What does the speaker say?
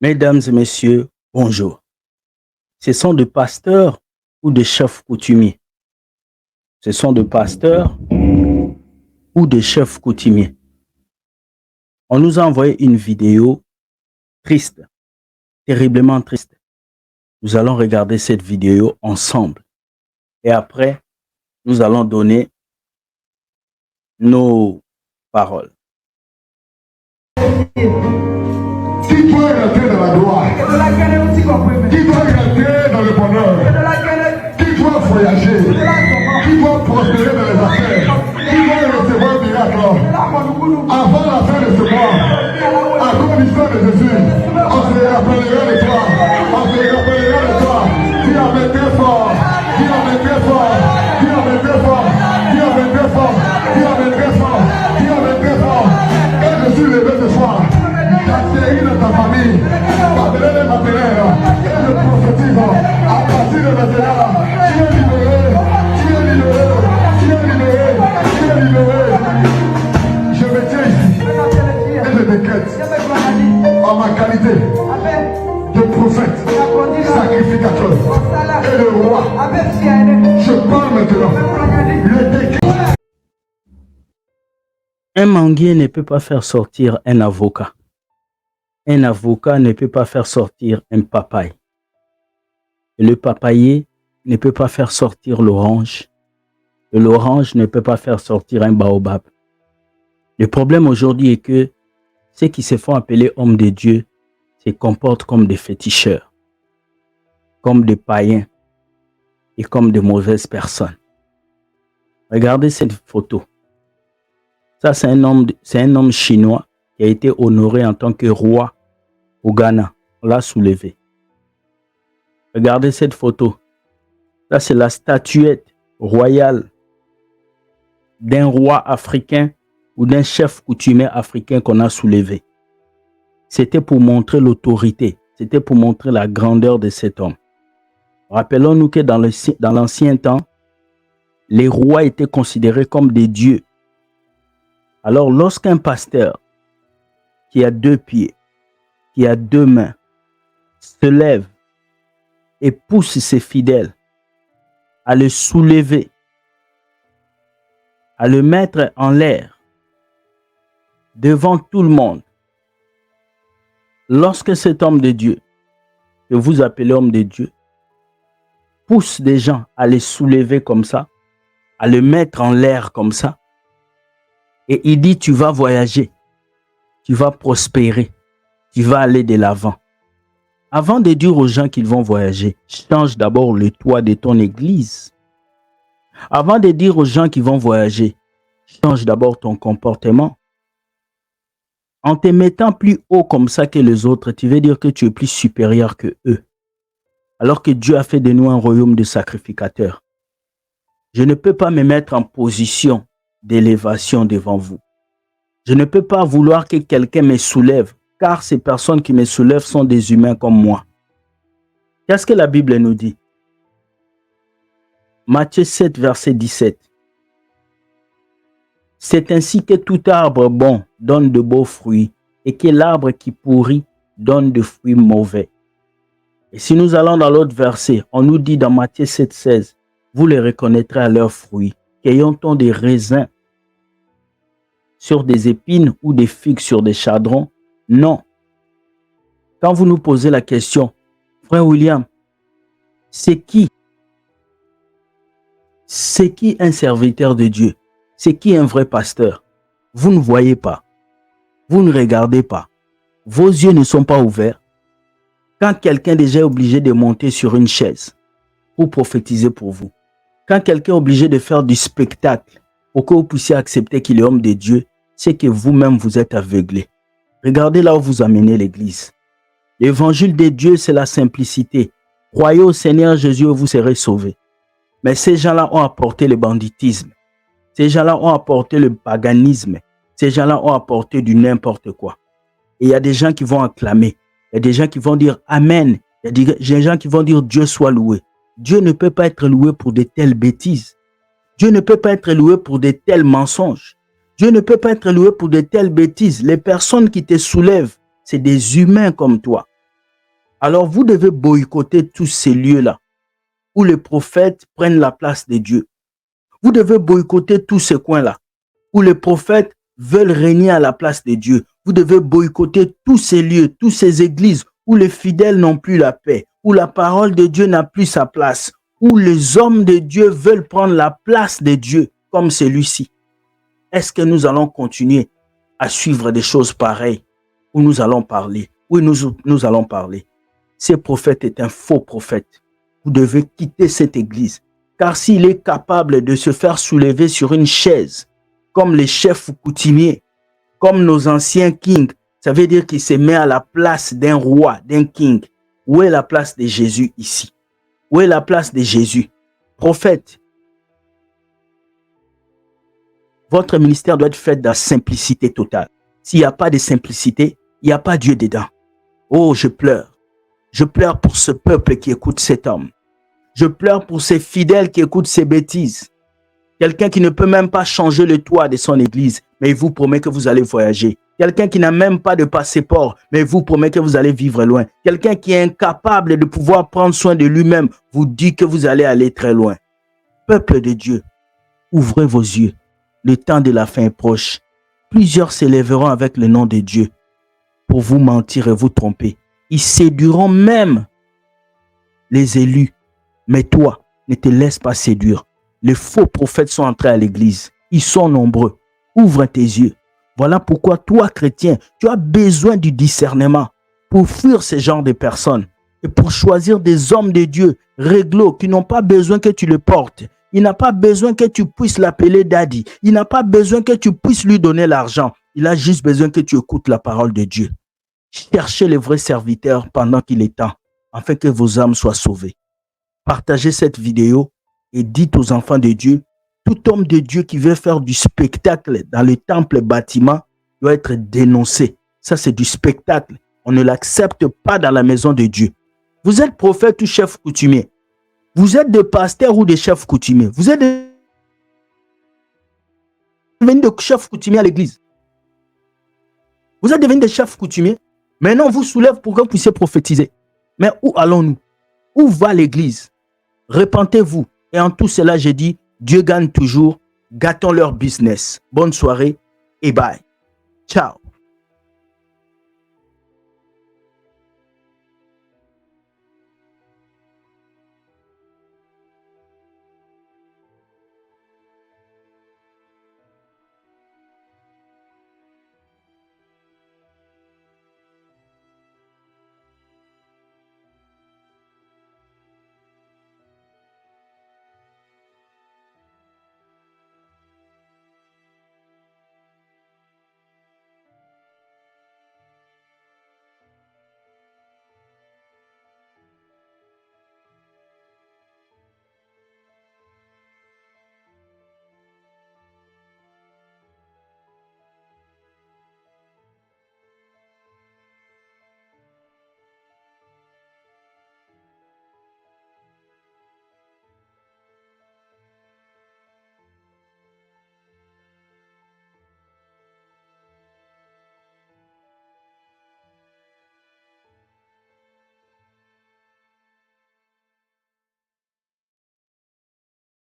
Mesdames et messieurs, bonjour. Ce sont des pasteurs ou des chefs coutumiers. Ce sont des pasteurs ou des chefs coutumiers. On nous a envoyé une vidéo triste, terriblement triste. Nous allons regarder cette vidéo ensemble. Et après, nous allons donner nos paroles. Qui doit rentrer dans la gloire? Qui doit rentrer dans le bonheur? Qui doit voyager? Qui doit prospérer dans les affaires? Qui doit recevoir un miracle? Avant la fin de ce mois, à condition de Jésus, on se rappellera de toi. On se rappellera de toi. Qui en mettait fort? Qui en mettait fort? Qui en mettait fort? Qui en mettait fort? Qui en mettait fort? Qui en mettait fort? Et je suis levé ce soir. J'atterris dans ta famille, matériel et matériel, et je prophétise, à partir de maintenant, tu es libéré, tu es libéré, tu es libéré, tu es libéré. Je me tiens ici, et je décrète, en ma qualité de prophète, sacrificateur, et de roi, je parle maintenant, le décret. Un manguier ne peut pas faire sortir un avocat. Un avocat ne peut pas faire sortir un papaye. Et le papayer ne peut pas faire sortir l'orange. Et l'orange ne peut pas faire sortir un baobab. Le problème aujourd'hui est que ceux qui se font appeler hommes de Dieu se comportent comme des féticheurs, comme des païens et comme de mauvaises personnes. Regardez cette photo. Ça, c'est un homme chinois qui a été honoré en tant que roi au Ghana. On l'a soulevé. Regardez cette photo. Ça, c'est la statuette royale d'un roi africain ou d'un chef coutumier africain qu'on a soulevé. C'était pour montrer l'autorité. C'était pour montrer la grandeur de cet homme. Rappelons-nous que dans l'ancien temps, les rois étaient considérés comme des dieux. Alors, lorsqu'un pasteur qui a 2 pieds, qui a 2 mains, se lève et pousse ses fidèles à le soulever, à le mettre en l'air devant tout le monde, lorsque cet homme de Dieu, que vous appelez homme de Dieu, pousse des gens à les soulever comme ça, à le mettre en l'air comme ça, et il dit, tu vas voyager, tu vas prospérer, tu vas aller de l'avant. Avant de dire aux gens qu'ils vont voyager, change d'abord le toit de ton église. Avant de dire aux gens qu'ils vont voyager, change d'abord ton comportement. En te mettant plus haut comme ça que les autres, tu veux dire que tu es plus supérieur que eux. Alors que Dieu a fait de nous un royaume de sacrificateurs. Je ne peux pas me mettre en position d'élévation devant vous. Je ne peux pas vouloir que quelqu'un me soulève, car ces personnes qui me soulèvent sont des humains comme moi. Qu'est-ce que la Bible nous dit? Matthieu 7, verset 17. C'est ainsi que tout arbre bon donne de beaux fruits, et que l'arbre qui pourrit donne de fruits mauvais. Et si nous allons dans l'autre verset, on nous dit dans Matthieu 7, 16, vous les reconnaîtrez à leurs fruits. Qu'ayons-on des raisins sur des épines ou des figues sur des chardons? Non. Quand vous nous posez la question, frère William, c'est qui un serviteur de Dieu? C'est qui un vrai pasteur? Vous ne voyez pas. Vous ne regardez pas. Vos yeux ne sont pas ouverts. Quand quelqu'un déjà est obligé de monter sur une chaise pour prophétiser pour vous, quand quelqu'un est obligé de faire du spectacle pour que vous puissiez accepter qu'il est homme de Dieu, c'est que vous-même vous êtes aveuglé. Regardez là où vous amenez l'église. L'évangile de Dieu, c'est la simplicité. Croyez au Seigneur Jésus et vous serez sauvés. Mais ces gens-là ont apporté le banditisme. Ces gens-là ont apporté le paganisme. Ces gens-là ont apporté du n'importe quoi. Et il y a des gens qui vont acclamer. Il y a des gens qui vont dire Amen. Il y a des gens qui vont dire Dieu soit loué. Dieu ne peut pas être loué pour de telles bêtises. Dieu ne peut pas être loué pour de tels mensonges. Dieu ne peut pas être loué pour de telles bêtises. Les personnes qui te soulèvent, c'est des humains comme toi. Alors vous devez boycotter tous ces lieux-là où les prophètes prennent la place de Dieu. Vous devez boycotter tous ces coins-là où les prophètes veulent régner à la place de Dieu. Vous devez boycotter tous ces lieux, toutes ces églises où les fidèles n'ont plus la paix, où la parole de Dieu n'a plus sa place, où les hommes de Dieu veulent prendre la place de Dieu comme celui-ci. Est-ce que nous allons continuer à suivre des choses pareilles où nous allons parler? Oui, nous allons parler. Ce prophète est un faux prophète. Vous devez quitter cette église. Car s'il est capable de se faire soulever sur une chaise, comme les chefs coutumiers, comme nos anciens kings, ça veut dire qu'il se met à la place d'un roi, d'un king. Où est la place de Jésus ici? Où est la place de Jésus? Prophète, votre ministère doit être fait dans la simplicité totale. S'il n'y a pas de simplicité, il n'y a pas Dieu dedans. Oh, je pleure. Je pleure pour ce peuple qui écoute cet homme. Je pleure pour ces fidèles qui écoutent ces bêtises. Quelqu'un qui ne peut même pas changer le toit de son église, mais il vous promet que vous allez voyager. Quelqu'un qui n'a même pas de passeport, mais il vous promet que vous allez vivre loin. Quelqu'un qui est incapable de pouvoir prendre soin de lui-même, vous dit que vous allez aller très loin. Peuple de Dieu, ouvrez vos yeux. Le temps de la fin est proche. Plusieurs s'élèveront avec le nom de Dieu pour vous mentir et vous tromper. Ils séduiront même les élus. Mais toi, ne te laisse pas séduire. Les faux prophètes sont entrés à l'église. Ils sont nombreux. Ouvre tes yeux. Voilà pourquoi toi, chrétien, tu as besoin du discernement pour fuir ce genre de personnes et pour choisir des hommes de Dieu réglo qui n'ont pas besoin que tu le portes. Il n'a pas besoin que tu puisses l'appeler daddy. Il n'a pas besoin que tu puisses lui donner l'argent. Il a juste besoin que tu écoutes la parole de Dieu. Cherchez les vrais serviteurs pendant qu'il est temps, afin que vos âmes soient sauvées. Partagez cette vidéo et dites aux enfants de Dieu, tout homme de Dieu qui veut faire du spectacle dans le temple bâtiment doit être dénoncé. Ça, c'est du spectacle. On ne l'accepte pas dans la maison de Dieu. Vous êtes prophète ou chef coutumier. Vous êtes des pasteurs ou des chefs coutumiers. Vous êtes devenus des chefs coutumiers à l'église. Vous êtes devenus des chefs coutumiers. Maintenant, on vous soulève pour que vous puissiez prophétiser. Mais où allons-nous? Où va l'église? Repentez-vous. Et en tout cela, j'ai dit, Dieu gagne toujours. Gâtons leur business. Bonne soirée et bye. Ciao.